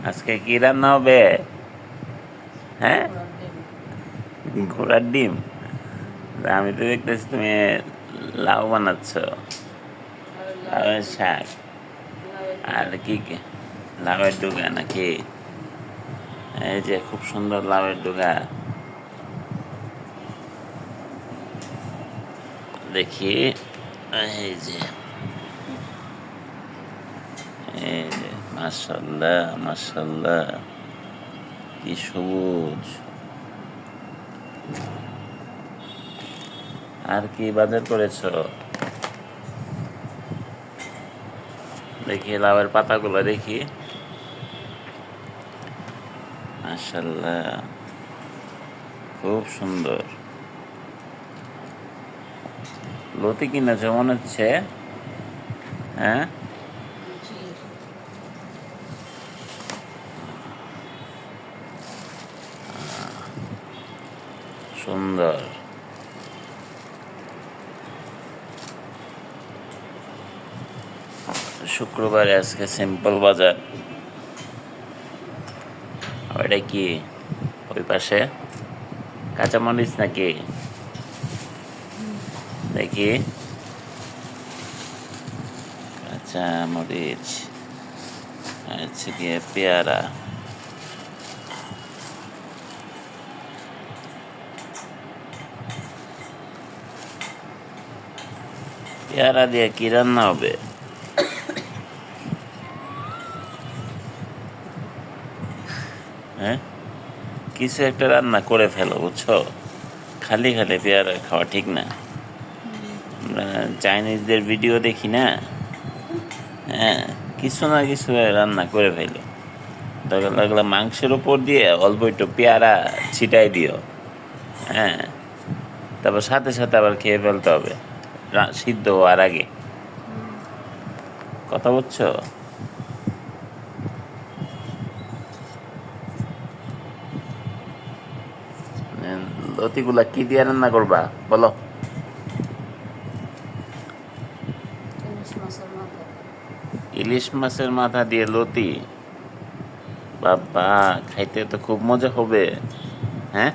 আজকে কি রান্না হবে? হ্যাঁ, ঘোড়ার ডিম। আমি তো দেখতেছি তুমি লাউ বানাচ্ছ, লাউয়ের শাক। আর কি কি লাউয়ের ডুগা নাকি? এই যে খুব সুন্দর লাউয়ের ডুগা, দেখি। এই যে এই যে মাশাল্লাহ মাশাল্লাহ, কি সবুজ। আর কি বাজার করেছো? দেখি লাউয়ের পাতাগুলো দেখি। মাশাল্লাহ, খুব সুন্দর। লতি কিনেছো মনে হচ্ছে। হ্যাঁ, সুন্দর। শুক্রবারে আজকে সিম্পল বাজার। ওইটা কি ওই পাশে কাঁচামরিচ নাকি? দেখি, কাঁচামরিচ, আচ্ছা গিয়ে পেয়ারা। পেয়ারা দিয়ে কি রান্না হবে? হ্যাঁ, কিছু একটা রান্না করে ফেলো, বুঝছো? খালি খালি পেয়ারা খাওয়া ঠিক না। আমরা চাইনিজদের ভিডিও দেখি না? হ্যাঁ, কিছু না কিছু রান্না করে ফেলো। দরকার লাগলে মাংসের উপর দিয়ে অল্প একটু পেয়ারা ছিটাই দিও। হ্যাঁ, তারপর সাথে সাথে আবার খেয়ে ফেলতে হবে, সিদ্ধ হওয়ার আগে। কথা বুঝছো? লতিগুলা কি দিয়ে রান্না করবা বলো? ইলিশ মাছের মাথা দিয়ে লতি? বাবা, খাইতে তো খুব মজা হবে। হ্যাঁ।